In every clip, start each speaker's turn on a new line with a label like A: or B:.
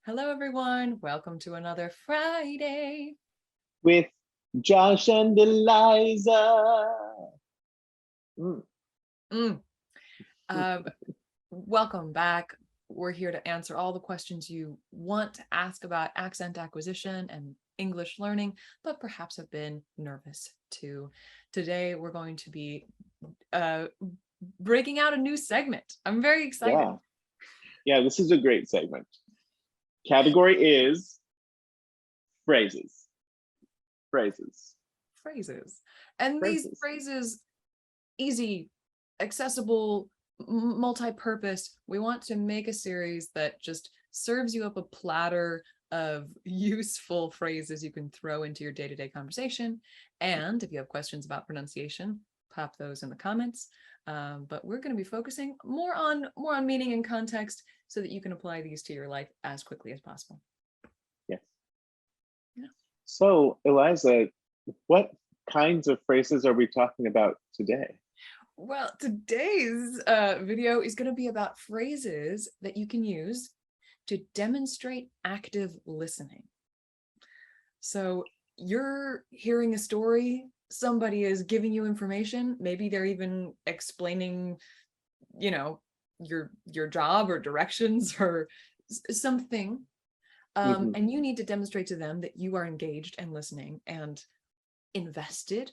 A: Hello, everyone. Welcome to another Friday
B: with Josh and Eliza.
A: Mm. Welcome back. We're here to answer all the questions you want to ask about accent acquisition and English learning, but perhaps have been nervous too. Today, we're going to be breaking out a new segment. I'm very excited.
B: Yeah, this is a great segment. Category is phrases.
A: And these phrases, easy, accessible, multi-purpose. We want to make a series that just serves you up a platter of useful phrases you can throw into your day-to-day conversation. And if you have questions about pronunciation, pop those in the comments. But we're going to be focusing more on meaning and context so that you can apply these to your life as quickly as possible.
B: Yes.
A: Yeah.
B: So, Eliza, what kinds of phrases are we talking about today?
A: Well, today's video is going to be about phrases that you can use to demonstrate active listening. So you're hearing a story, somebody is giving you information, maybe they're even explaining, your job or directions or something. And you need to demonstrate to them that you are engaged and listening and invested.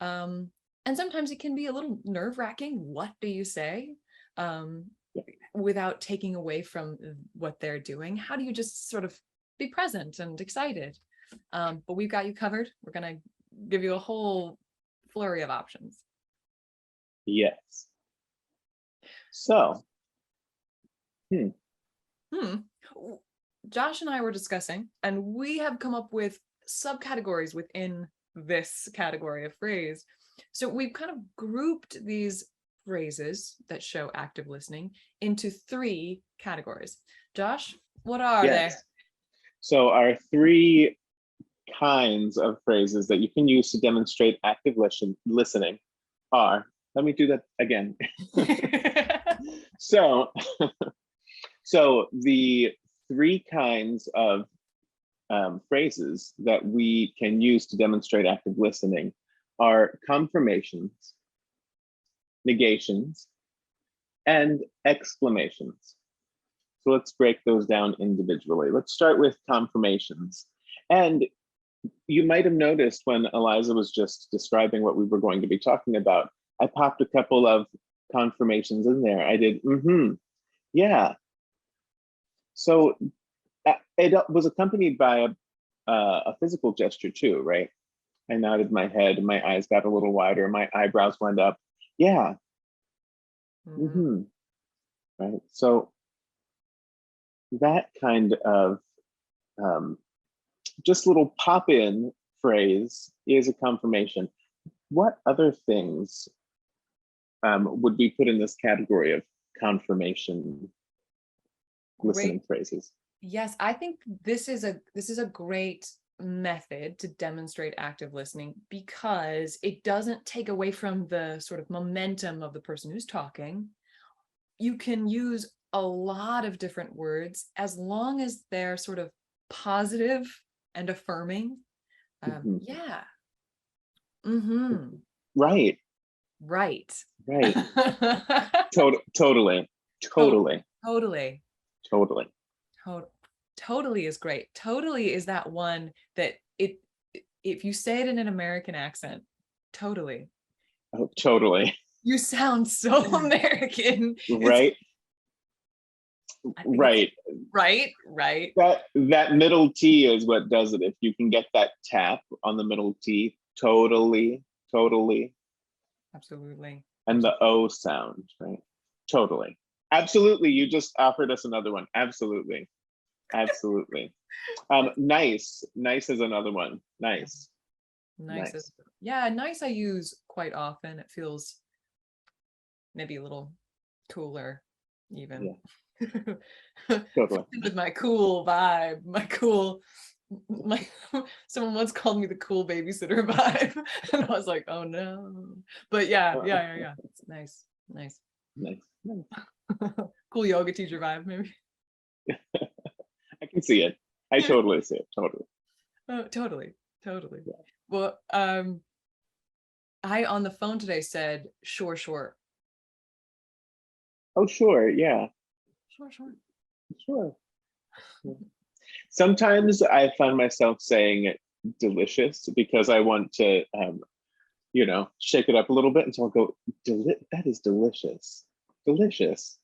A: And sometimes it can be a little nerve-wracking. What do you say without taking away from what they're doing? How do you just sort of be present and excited? But we've got you covered. We're going to give you a whole flurry of options.
B: Yes. So,
A: Josh and I were discussing, and we have come up with subcategories within this category of phrase. So we've kind of grouped these phrases that show active listening into 3 categories. Josh, what are they?
B: So our 3 kinds of phrases that you can use to demonstrate active listening are, let me do that again. So the 3 kinds of phrases that we can use to demonstrate active listening are confirmations, negations, and exclamations. So let's break those down individually. Let's start with confirmations. And you might have noticed when Eliza was just describing what we were going to be talking about, I popped a couple of confirmations in there. I did, yeah. So it was accompanied by a physical gesture too, right? I nodded my head, my eyes got a little wider, my eyebrows went up. Yeah. Right. So that kind of just little pop-in phrase is a confirmation. What other things would be put in this category of confirmation listening phrases?
A: Yes, I think this is a great method to demonstrate active listening because it doesn't take away from the sort of momentum of the person who's talking. You can use a lot of different words as long as they're sort of positive and affirming. Yeah.
B: Right. Totally
A: is great. Totally is that one that if you say it in an American accent, totally.
B: Oh, totally.
A: You sound so American.
B: Right. Right. That middle T is what does it. If you can get that tap on the middle T, totally.
A: Absolutely.
B: And the O sound, right? Totally. Absolutely. You just offered us another one. Absolutely. Nice is another one. Nice.
A: Nice I use quite often. It feels maybe a little cooler even.
B: Totally.
A: With my cool vibe, someone once called me the cool babysitter vibe and I was like, oh no. But yeah. It's nice. Cool yoga teacher vibe maybe.
B: can see it. I totally see it. Totally.
A: Oh, totally.
B: Yeah.
A: Well, I on the phone today said sure.
B: Oh, sure. Yeah.
A: Sure.
B: Sure. Yeah. Sometimes I find myself saying delicious because I want to, shake it up a little bit. And so I'll go, that is delicious. Delicious.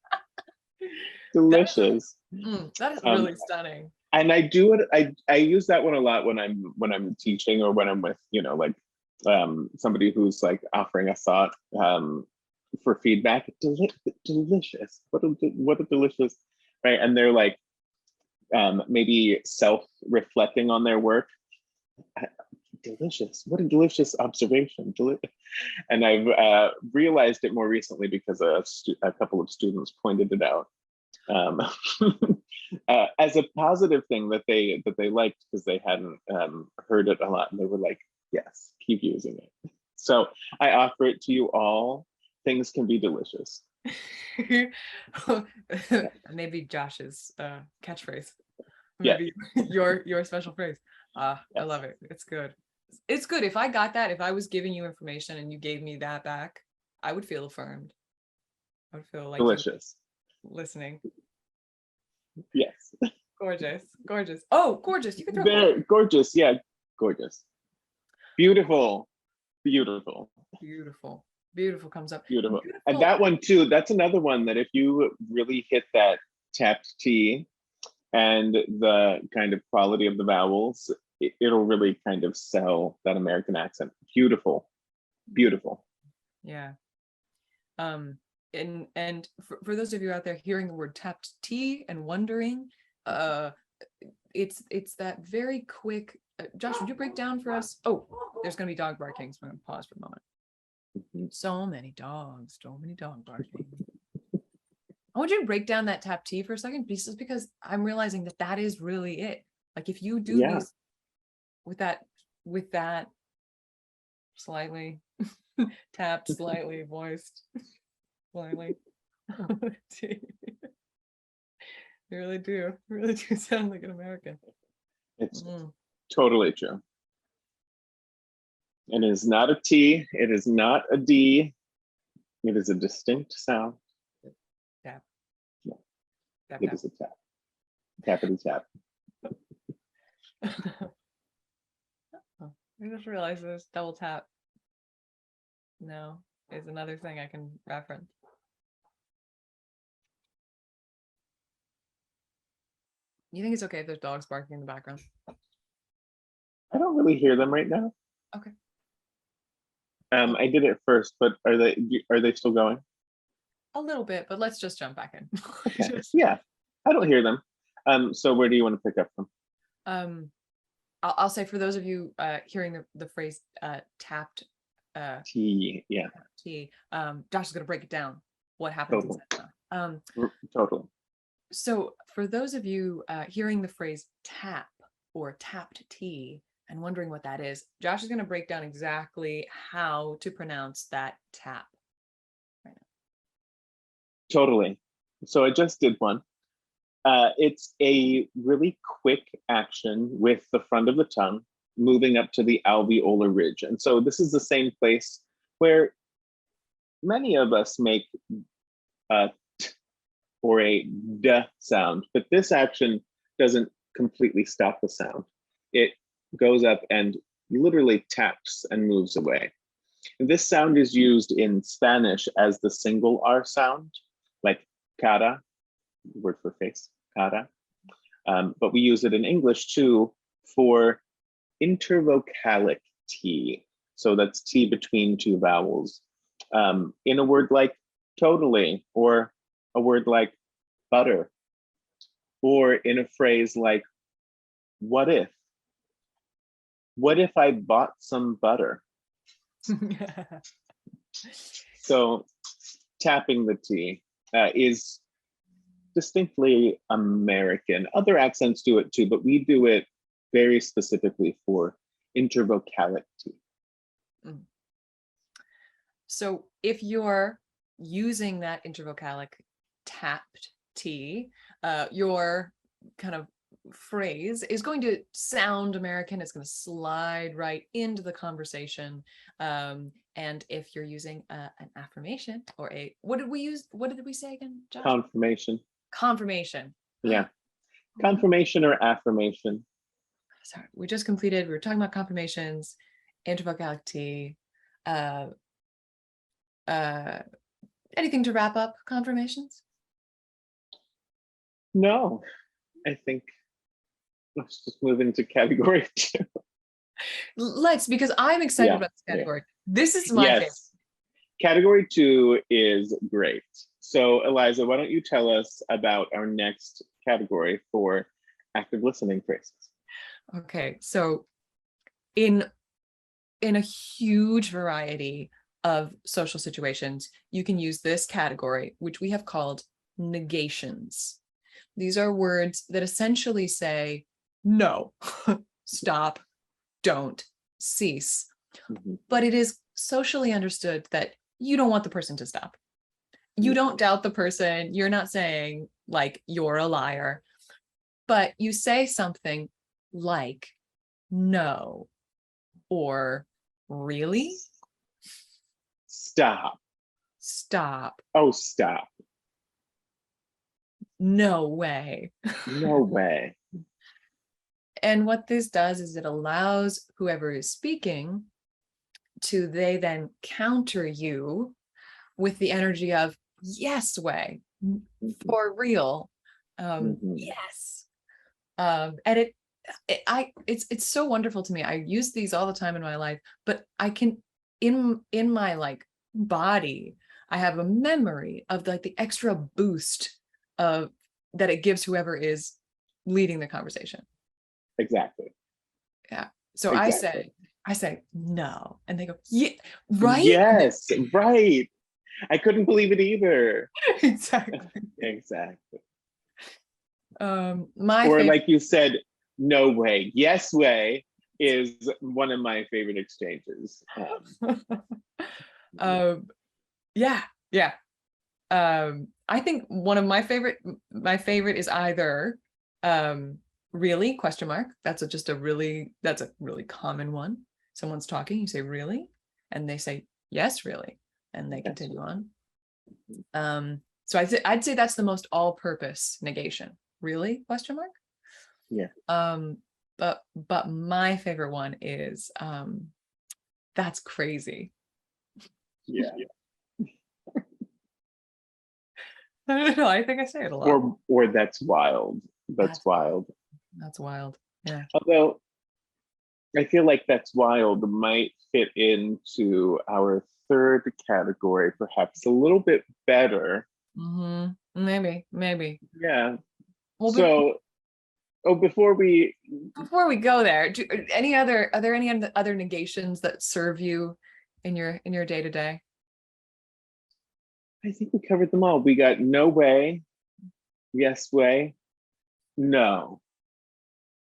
B: Delicious.
A: That is
B: Um,
A: really stunning.
B: and I do it. I use that one a lot when I'm teaching or when I'm with somebody who's like offering a thought for feedback. Delicious. What a delicious, right? And they're like maybe self-reflecting on their work. Delicious. What a delicious observation. And I've realized it more recently because a couple of students pointed it out. As a positive thing that they liked because they hadn't heard it a lot, and they were like, yes, keep using it. So I offer it to you all. Things can be delicious.
A: Maybe Josh's catchphrase.
B: Yes.
A: Maybe your special phrase. I love it. It's good. It's good. If I got that, if I was giving you information and you gave me that back, I would feel affirmed. I would feel like
B: Delicious.
A: Listening.
B: Yes.
A: Gorgeous. Oh, gorgeous. You can throw
B: There, gorgeous. Yeah, gorgeous. Beautiful.
A: Beautiful comes up.
B: Beautiful.
A: Beautiful.
B: And that one too, that's another one that if you really hit that tapped T and the kind of quality of the vowels, it'll really kind of sell that American accent. Beautiful.
A: Yeah. And for those of you out there hearing the word tapped T and wondering, it's that very quick. Josh, would you break down for us? Oh, there's gonna be dog barking, so I'm gonna pause for a moment. So many dog barking. I want you to break down that tap T for a second, just because I'm realizing that is really it. Like if you do these with that slightly tapped, slightly voiced, slightly. You really do sound like an American.
B: It's totally true. It is not a T, it is not a D, it is a distinct sound.
A: Tap.
B: Yeah.
A: Tap,
B: It
A: tap.
B: is a tap. Tappity tap.
A: I just realized this double tap. No, is another thing I can reference. You think it's okay if there's dogs barking in the background?
B: I don't really hear them right now.
A: Okay.
B: I did it first, but are they still going?
A: A little bit, but let's just jump back in.
B: Okay. Yeah, I don't hear them. So where do you want to pick up from?
A: I'll say for those of you hearing the phrase tapped
B: T, yeah.
A: T, Josh is gonna break it down. What happens inside?
B: Totally.
A: So for those of you hearing the phrase tap or tapped T and wondering what that is, Josh is going to break down exactly how to pronounce that tap right now.
B: Totally. So I just did one. It's a really quick action with the front of the tongue moving up to the alveolar ridge. And so this is the same place where many of us make a t or a d sound, but this action doesn't completely stop the sound. It goes up and literally taps and moves away. And this sound is used in Spanish as the single R sound, like cara, word for face, cara. But we use it in English too for intervocalic T. So that's T between two vowels. In a word like totally, or a word like butter, or in a phrase like, what if? What if I bought some butter? So tapping the T is distinctly American. Other accents do it too, but we do it very specifically for intervocalic T.
A: So if you're using that intervocalic tapped T, you're kind of phrase is going to sound American. It's going to slide right into the conversation. And if you're using an affirmation or what did we use? What did we say again, Josh?
B: Confirmation.
A: Confirmation.
B: Yeah. Confirmation or affirmation.
A: Sorry, we just completed, we were talking about confirmations, intervocality, anything to wrap up confirmations?
B: No, I think let's just move into category 2.
A: Let's, because I'm excited about this category. This is my favorite.
B: Category 2 is great. So Eliza, why don't you tell us about our next category for active listening phrases?
A: Okay, so in a huge variety of social situations, you can use this category, which we have called negations. These are words that essentially say no, stop, don't, cease. But it is socially understood that you don't want the person to stop. You don't doubt the person. You're not saying like you're a liar, but you say something like no or really?
B: Stop.
A: Stop.
B: Oh, stop.
A: No way.
B: No way.
A: And what this does is it allows whoever is speaking to they then counter you with the energy of yes way, for real, yes. And it's so wonderful to me. I use these all the time in my life, but I can in my like body, I have a memory of like the extra boost of that it gives whoever is leading the conversation.
B: Exactly.
A: Yeah. So
B: exactly.
A: I say no, and they go, yeah, right.
B: Yes, right. I couldn't believe it either.
A: Exactly.
B: Exactly.
A: Or
B: like you said, no way. Yes way is one of my favorite exchanges.
A: Yeah. I think one of my favorite is either really question mark. That's a really common one. Someone's talking, you say really, and they say yes, really, and they continue on. So I'd say that's the most all-purpose negation. Really? Question mark?
B: Yeah.
A: But my favorite one is that's crazy.
B: Yeah.
A: I don't know. I think I say it a lot.
B: Or that's wild. That's wild.
A: That's wild. Yeah.
B: Although I feel like that's wild might fit into our third category, perhaps a little bit better.
A: Maybe.
B: Yeah.
A: Well,
B: before we
A: go there, are there any other negations that serve you in your day-to-day?
B: I think we covered them all. We got no way, yes way, no.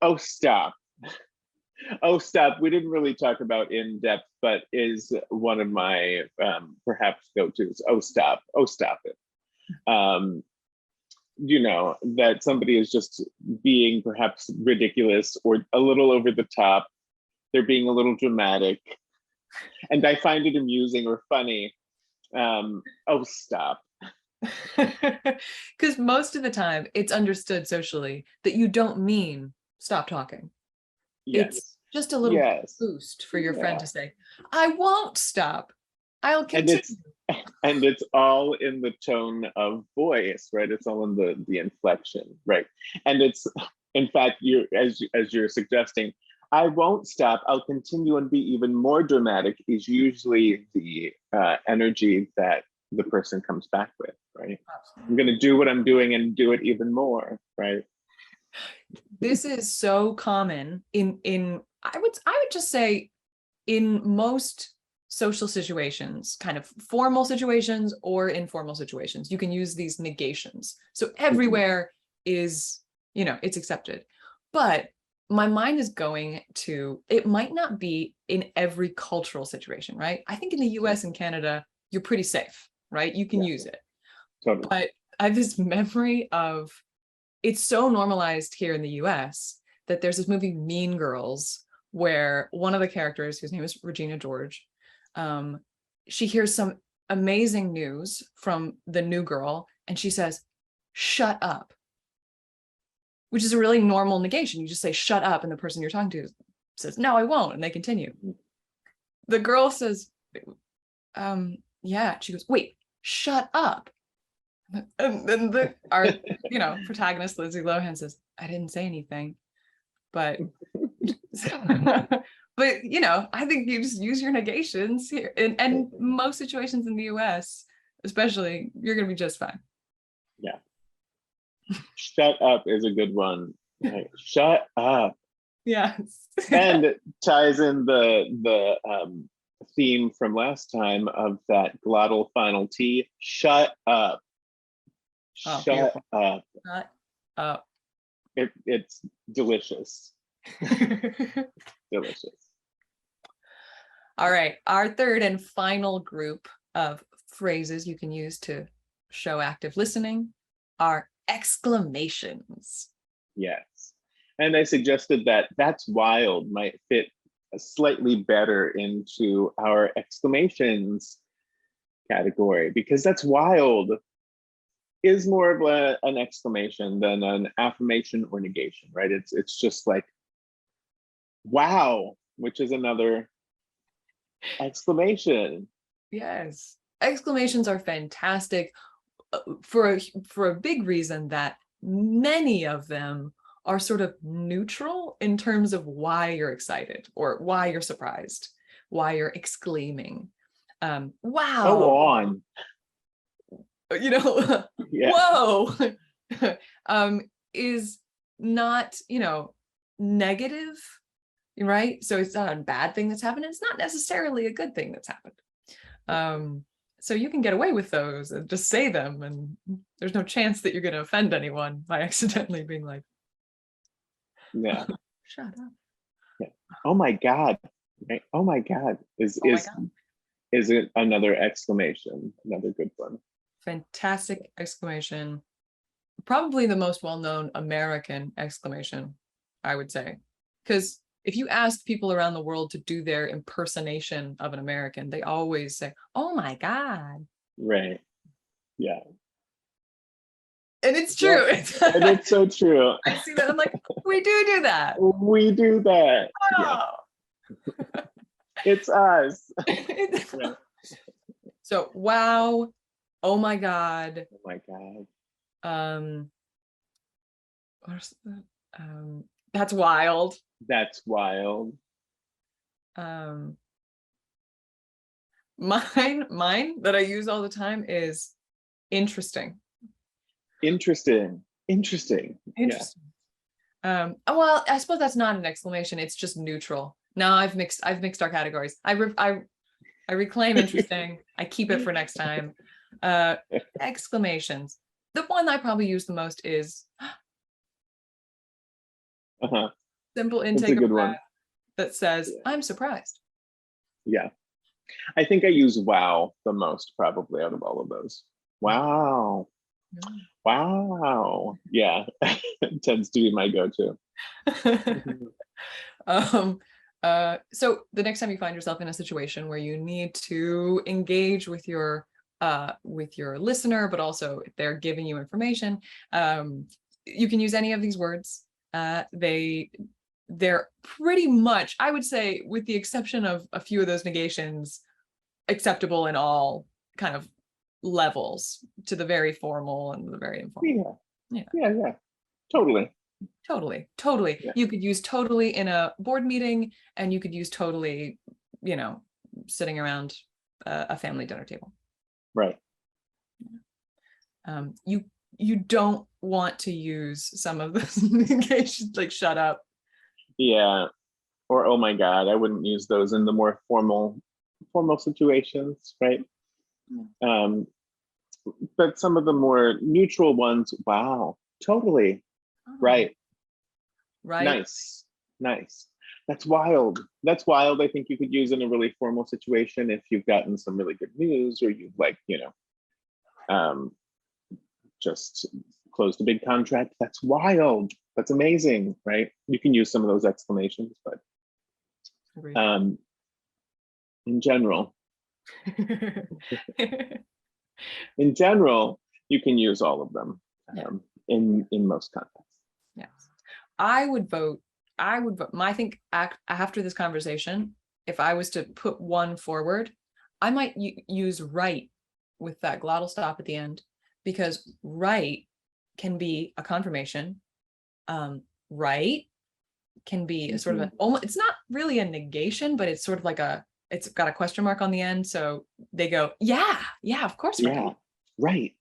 B: Oh, stop. Oh, stop. We didn't really talk about in depth, but is one of my perhaps go-tos. Oh, stop. Oh, stop it. That somebody is just being perhaps ridiculous or a little over the top. They're being a little dramatic. And I find it amusing or funny. Oh, stop.
A: Because most of the time it's understood socially that you don't mean stop talking.
B: Yes.
A: It's just a little boost for your friend to say, I won't stop. I'll continue.
B: And it's all in the tone of voice, right? It's all in the inflection, right? And it's, in fact, as you're suggesting, I won't stop, I'll continue and be even more dramatic is usually the energy that the person comes back with, right? I'm going to do what I'm doing and do it even more, right?
A: This is so common in I would just say in most social situations, kind of formal situations or informal situations, you can use these negations. So everywhere is, it's accepted. But my mind is going to, it might not be in every cultural situation, right? I think in the US and Canada, you're pretty safe, right? You can use it. Totally. But I have this memory of it's so normalized here in the US that there's this movie Mean Girls where one of the characters, whose name is Regina George, she hears some amazing news from the new girl and she says, "Shut up," which is a really normal negation. You just say "shut up" and the person you're talking to says, "No, I won't," and they continue. The girl says, yeah. She goes, "Wait, shut up." And then our protagonist Lindsay Lohan says, "I didn't say anything," but but I think you just use your negations here, and most situations in the US especially, you're gonna be just fine.
B: Yeah. Shut up is a good one. Like, shut up.
A: Yes.
B: And it ties in the theme from last time of that glottal final T. Shut up.
A: Oh,
B: Shut
A: beautiful.
B: up.
A: Shut up.
B: It's delicious. Delicious.
A: All right, our third and final group of phrases you can use to show active listening are exclamations.
B: Yes. And I suggested that "that's wild" might fit slightly better into our exclamations category, because "that's wild" is more of an exclamation than an affirmation or negation, right? It's just like, wow, which is another exclamation.
A: Yes, exclamations are fantastic for a big reason that many of them are sort of neutral in terms of why you're excited or why you're surprised, why you're exclaiming. Wow.
B: Go on. Yeah.
A: Whoa. Is not, negative, right? So it's not a bad thing that's happened. It's not necessarily a good thing that's happened. So you can get away with those and just say them, and there's no chance that you're going to offend anyone by accidentally being like,
B: Yeah.
A: "Shut up."
B: Yeah. Oh my God. Right? Oh my God is
A: Oh my God.
B: is it another exclamation, another good one.
A: Fantastic exclamation. Probably the most well-known American exclamation, I would say. Because if you ask people around the world to do their impersonation of an American, they always say, "Oh my God."
B: Right. Yeah.
A: And it's true.
B: Yeah. And it's so true.
A: I see that. I'm like, we do that.
B: We do that.
A: Oh.
B: Yeah. It's us. Yeah.
A: So, wow. Oh my God.
B: Oh my God.
A: That's wild.
B: That's wild.
A: Mine that I use all the time is interesting.
B: Interesting.
A: Interesting.
B: Yeah.
A: Well, I suppose that's not an exclamation. It's just neutral. No, I've mixed our categories. I reclaim interesting. I keep it for next time. Exclamations. The one I probably use the most is simple intake of breath that says, "I'm surprised."
B: Yeah. I think I use wow the most, probably, out of all of those. Wow. Wow. Yeah. It tends to be my go-to.
A: So the next time you find yourself in a situation where you need to engage with your listener, but also they're giving you information, you can use any of these words. They're pretty much, I would say, with the exception of a few of those negations, acceptable in all kind of levels, to the very formal and the very informal.
B: Yeah. Totally.
A: Yeah. You could use totally in a board meeting, and you could use totally, sitting around a family dinner table.
B: Right.
A: You don't want to use some of those negations, like "shut up."
B: Yeah. Or "oh my God." I wouldn't use those in the more formal situations, right? But some of the more neutral ones, wow, totally.
A: Oh.
B: Right.
A: Nice.
B: That's wild. I think you could use in a really formal situation if you've gotten some really good news, or you've just closed a big contract. That's wild. That's amazing, right? You can use some of those exclamations, but
A: Agreed.
B: in general, you can use all of them in most contexts.
A: Yes. I would vote. I think after this conversation, if I was to put one forward, I might use right with that glottal stop at the end, because right can be a confirmation. Right can be a sort of almost, it's not really a negation, but it's sort of like it's got a question mark on the end. So they go, yeah, of course. Right.
B: Yeah, right.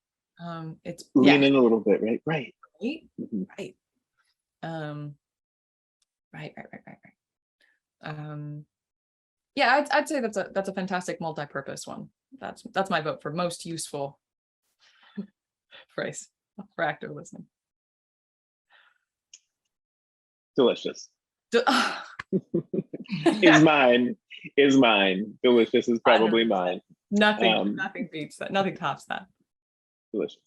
A: It's
B: lean in a little bit, right? Right.
A: Right. Right. Right. Yeah, I'd say that's a fantastic multi-purpose one. That's my vote for most useful phrase for active listening.
B: Delicious.
A: Yeah.
B: Is mine. Delicious is probably
A: 100%.
B: mine.
A: Nothing beats that. Nothing tops that.
B: Delicious.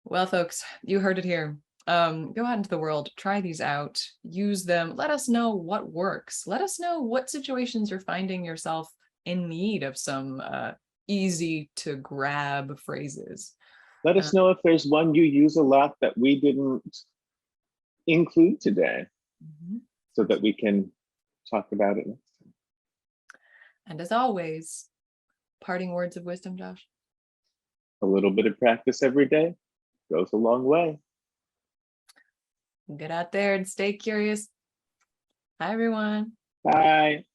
A: Well, folks, you heard it here. Go out into the world, try these out, use them. Let us know what works. Let us know what situations you're finding yourself in need of some easy to grab phrases.
B: Let us know if there's one you use a lot that we didn't include today, so that we can talk about it next time.
A: And as always, parting words of wisdom, Josh.
B: A little bit of practice every day goes a long way.
A: Get out there and stay curious. Hi, everyone.
B: Bye.